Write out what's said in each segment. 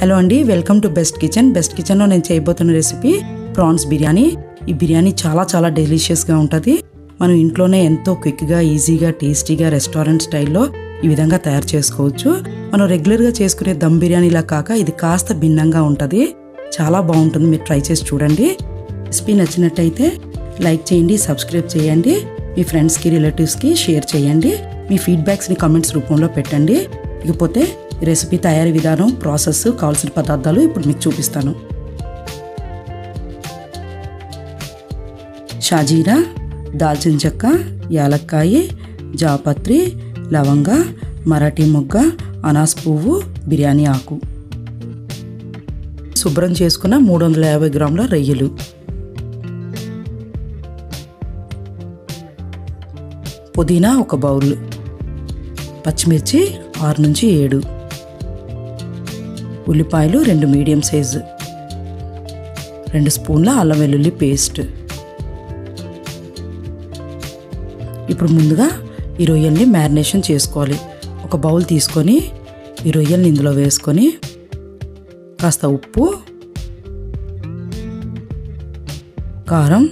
Hello అండి, welcome to best కిచెన్లో నేను చేయబోతున్న రెసిపీ ప్రాన్స్ బిర్యానీ. ఈ బిర్యానీ చాలా డెలిషియస్గా ఉంటుంది. మనం ఇంట్లోనే ఎంతో క్విక్గా, ఈజీగా, టేస్టీగా రెస్టారెంట్ స్టైల్లో ఈ విధంగా తయారు చేసుకోవచ్చు. మనం రెగ్యులర్గా చేసుకునే దమ్ బిర్యానీలా కాక ఇది కాస్త భిన్నంగా ఉంటుంది. చాలా బాగుంటుంది, మీరు ట్రై చేసి చూడండి. రెసిపీ నచ్చినట్టయితే లైక్ చేయండి, సబ్స్క్రైబ్ చేయండి, మీ ఫ్రెండ్స్కి, రిలేటివ్స్కి షేర్ చేయండి. మీ ఫీడ్బ్యాక్స్ని కామెంట్స్ రూపంలో పెట్టండి. ఇకపోతే ఈ రెసిపీ తయారీ విధానం, ప్రాసెస్, కావాల్సిన పదార్థాలు ఇప్పుడు మీకు చూపిస్తాను. షాజీరా, దాల్చిన చెక్క, యాలక్కాయ, జాపత్రి, లవంగ, మరాఠీ మొగ్గ, అనాస్ పువ్వు, బిర్యానీ ఆకు. శుభ్రం చేసుకున్న 350 గ్రాముల రొయ్యలు, పుదీనా 1 బౌల్, పచ్చిమిర్చి 6 నుంచి 7, ఉల్లిపాయలు 2 మీడియం సైజు, 2 స్పూన్ల అల్లం వెల్లుల్లి పేస్ట్. ఇప్పుడు ముందుగా ఈ రొయ్యల్ని మ్యారినేషన్ చేసుకోవాలి. ఒక బౌల్ తీసుకొని ఈ రొయ్యల్ని ఇందులో వేసుకొని కాస్త ఉప్పు, కారం,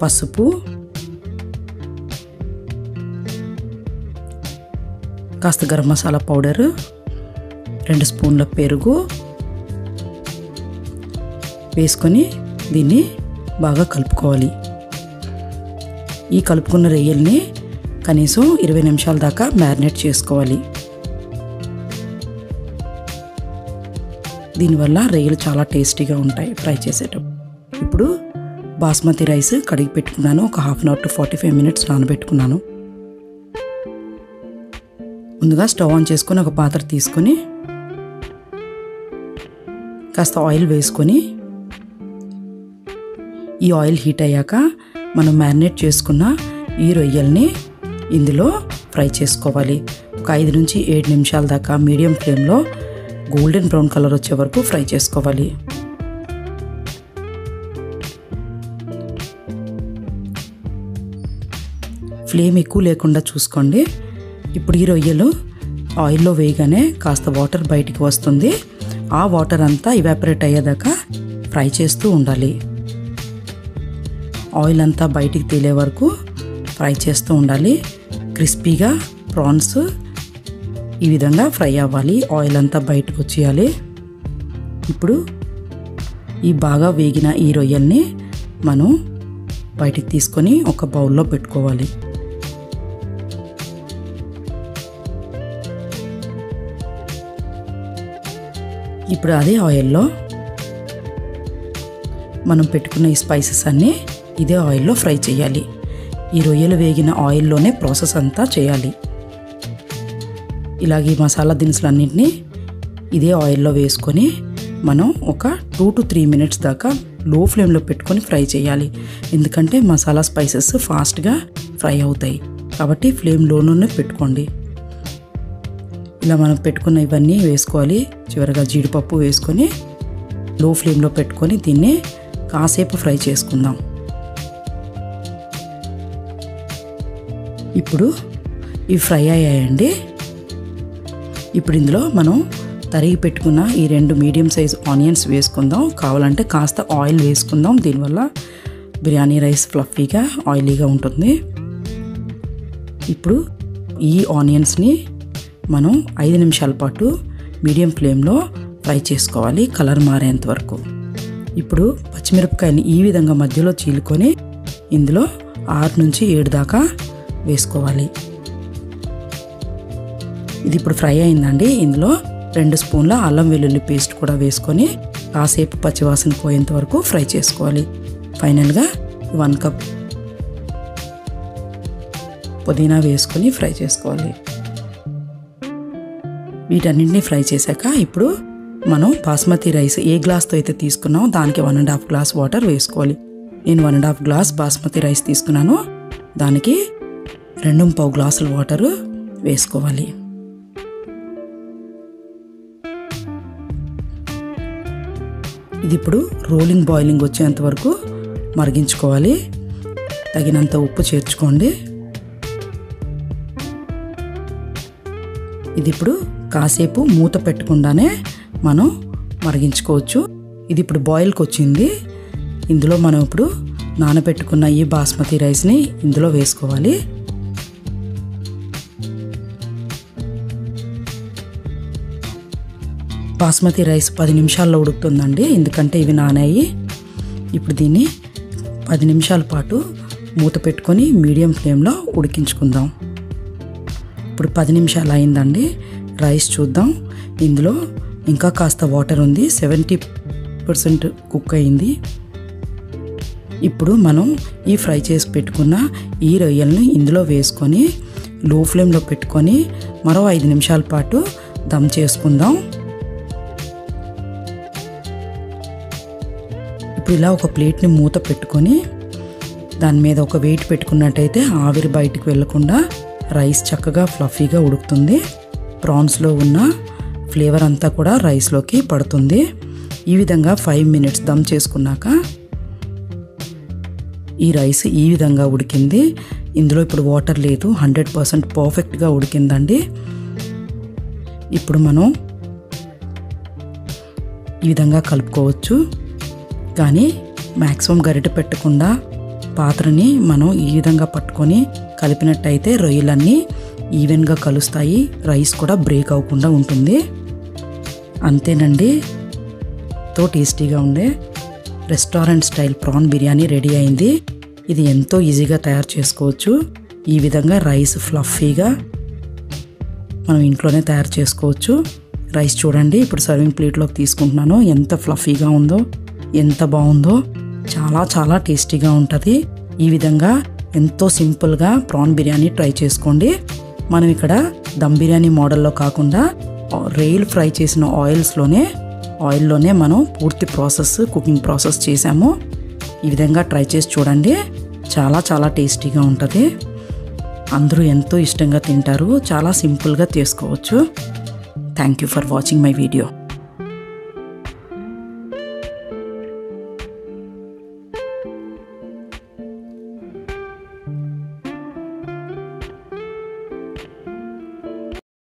పసుపు, కాస్త గరం మసాలా పౌడరు, 2 స్పూన్ల పెరుగు వేసుకొని దీన్ని బాగా కలుపుకోవాలి. ఈ కలుపుకున్న రొయ్యల్ని కనీసం 20 నిమిషాల దాకా మ్యారినేట్ చేసుకోవాలి. దీనివల్ల రొయ్యలు చాలా టేస్టీగా ఉంటాయి ఫ్రై చేసేటప్పుడు. ఇప్పుడు బాస్మతి రైస్ కడిగి పెట్టుకున్నాను. ఒక half an hour to 45 minutes నానబెట్టుకున్నాను. ముందుగా స్టవ్ ఆన్ చేసుకొని ఒక పాత్ర తీసుకొని కాస్త ఆయిల్ వేసుకొని ఈ ఆయిల్ హీట్ అయ్యాక మనం మ్యారినేట్ చేసుకున్న ఈ రొయ్యల్ని ఇందులో ఫ్రై చేసుకోవాలి. ఒక 5 నుంచి 7 నిమిషాల దాకా మీడియం ఫ్లేమ్లో గోల్డెన్ బ్రౌన్ కలర్ వచ్చే వరకు ఫ్రై చేసుకోవాలి. ఫ్లేమ్ ఎక్కువ లేకుండా చూసుకోండి. ఇప్పుడు ఈ రొయ్యలు ఆయిల్లో వేయగానే కాస్త వాటర్ బయటికి వస్తుంది. ఆ వాటర్ అంతా ఇవాపరేట్ అయ్యేదాకా ఫ్రై చేస్తూ ఉండాలి. ఆయిల్ అంతా బయటికి తేలే వరకు ఫ్రై చేస్తూ ఉండాలి. క్రిస్పీగా ప్రాన్స్ ఈ విధంగా ఫ్రై అవ్వాలి. ఆయిల్ అంతా బయటకు వచ్చేయాలి. ఇప్పుడు ఈ బాగా వేగిన ఈ రొయ్యల్ని మనం బయటికి తీసుకొని ఒక బౌల్లో పెట్టుకోవాలి. ఇప్పుడు అదే ఆయిల్లో మనం పెట్టుకున్న ఈ స్పైసెస్ అన్నీ ఇదే ఆయిల్లో ఫ్రై చేయాలి. ఈ రొయ్యలు వేగిన ఆయిల్లోనే ప్రాసెస్ అంతా చేయాలి. ఇలాగ ఈ మసాలా దినుసులన్నింటినీ ఇదే ఆయిల్లో వేసుకొని మనం ఒక 2 to 3 మినిట్స్ దాకా లో ఫ్లేమ్లో పెట్టుకొని ఫ్రై చేయాలి. ఎందుకంటే మసాలా స్పైసెస్ ఫాస్ట్గా ఫ్రై అవుతాయి కాబట్టి ఫ్లేమ్ లోనే పెట్టుకోండి. ఇలా మనం పెట్టుకున్న ఇవన్నీ వేసుకోవాలి. చివరిగా జీడిపప్పు వేసుకొని లో ఫ్లేమ్లో పెట్టుకొని దీన్ని కాసేపు ఫ్రై చేసుకుందాం. ఇప్పుడు ఇవి ఫ్రై అయ్యాయండి. ఇప్పుడు ఇందులో మనం తరిగి పెట్టుకున్న ఈ 2 మీడియం సైజ్ ఆనియన్స్ వేసుకుందాం. కావాలంటే కాస్త ఆయిల్ వేసుకుందాం. దీనివల్ల బిర్యానీ రైస్ ఫ్లఫీగా, ఆయిలీగా ఉంటుంది. ఇప్పుడు ఈ ఆనియన్స్ని మనం 5 నిమిషాల పాటు మీడియం ఫ్లేమ్లో ఫ్రై చేసుకోవాలి, కలర్ మారేంత వరకు. ఇప్పుడు పచ్చిమిరపకాయని ఈ విధంగా మధ్యలో చీలుకొని ఇందులో 6 నుంచి 7 దాకా వేసుకోవాలి. ఇది ఇప్పుడు ఫ్రై అయిందండి. ఇందులో 2 స్పూన్ల అల్లం వెల్లుల్లి పేస్ట్ కూడా వేసుకొని కాసేపు పచ్చివాసన పోయేంత వరకు ఫ్రై చేసుకోవాలి. ఫైనల్గా 1 కప్ పుదీనా వేసుకొని ఫ్రై చేసుకోవాలి. వీటన్నింటినీ ఫ్రై చేశాక ఇప్పుడు మనం బాస్మతి రైస్ ఏ గ్లాస్తో అయితే తీసుకున్నామో దానికి 1.5 గ్లాస్ వాటర్ వేసుకోవాలి. నేను 1.5 గ్లాస్ బాస్మతి రైస్ తీసుకున్నాను. దానికి 2.25 గ్లాసుల వాటర్ వేసుకోవాలి. ఇది ఇప్పుడు రోలింగ్ బాయిలింగ్ వచ్చేంత వరకు మరిగించుకోవాలి. తగినంత ఉప్పు చేర్చుకోండి. ఇది ఇప్పుడు కాసేపు మూత పెట్టకుండానే మనం మరిగించుకోవచ్చు. ఇది ఇప్పుడు బాయిల్కి వచ్చింది. ఇందులో మనం ఇప్పుడు నానబెట్టుకున్న ఈ బాస్మతి రైస్ని ఇందులో వేసుకోవాలి. బాస్మతి రైస్ 10 నిమిషాల్లో ఉడుకుతుందండి, ఎందుకంటే ఇవి నానాయి. ఇప్పుడు దీన్ని 10 నిమిషాల పాటు మూత పెట్టుకొని మీడియం ఫ్లేమ్లో ఉడికించుకుందాం. ఇప్పుడు 10 నిమిషాలు అయిందండి. రైస్ చూద్దాం. ఇందులో ఇంకా కాస్త వాటర్ ఉంది, 70% కుక్ అయింది. ఇప్పుడు మనం ఈ ఫ్రై చేసి పెట్టుకున్న ఈ రొయ్యల్ని ఇందులో వేసుకొని లో ఫ్లేమ్లో పెట్టుకొని మరో 5 నిమిషాల పాటు దమ్ చేసుకుందాం. ఇప్పుడు ఇలా ఒక ప్లేట్ని మూత పెట్టుకొని దాని మీద ఒక వెయిట్ పెట్టుకున్నట్టయితే ఆవిరి బయటికి వెళ్ళకుండా రైస్ చక్కగా ఫ్లఫీగా ఉడుకుతుంది. ప్రాన్స్లో ఉన్న ఫ్లేవర్ అంతా కూడా రైస్లోకి పడుతుంది. ఈ విధంగా 5 మినిట్స్ దమ్ చేసుకున్నాక ఈ రైస్ ఈ విధంగా ఉడికింది. ఇందులో ఇప్పుడు వాటర్ లేదు, 100% పర్ఫెక్ట్గా ఉడికిందండి. ఇప్పుడు మనం ఈ విధంగా కలుపుకోవచ్చు. కానీ మ్యాక్సిమం గరిటె పెట్టకుండా పాత్రని మనం ఈ విధంగా పట్టుకొని కలిపినట్టయితే రొయ్యలన్నీ ఈవెన్గా కలుస్తాయి, రైస్ కూడా బ్రేక్ అవ్వకుండా ఉంటుంది. అంతేనండి, ఎంతో టేస్టీగా ఉండే restaurant style prawn biryani ready అయింది. ఇది ఎంతో ఈజీగా తయారు చేసుకోవచ్చు. ఈ విధంగా రైస్ ఫ్లఫీగా మనం ఇంట్లోనే తయారు చేసుకోవచ్చు. రైస్ చూడండి, ఇప్పుడు సర్వింగ్ ప్లేట్లోకి తీసుకుంటున్నాను. ఎంత ఫ్లఫీగా ఉందో, ఎంత బాగుందో, చాలా చాలా టేస్టీగా ఉంటుంది. ఈ విధంగా ఎంతో సింపుల్గా ప్రాన్ బిర్యానీ ట్రై చేసుకోండి. మనం ఇక్కడ దమ్ బిర్యానీ మోడల్లో కాకుండా రెయిల్ ఫ్రై చేసిన ఆయిల్లోనే మనం పూర్తి కుకింగ్ ప్రాసెస్ చేసాము. ఈ విధంగా ట్రై చేసి చూడండి, చాలా చాలా టేస్టీగా ఉంటుంది. అందరూ ఎంతో ఇష్టంగా తింటారు. చాలా సింపుల్గా చేసుకోవచ్చు. Thank you for watching my video.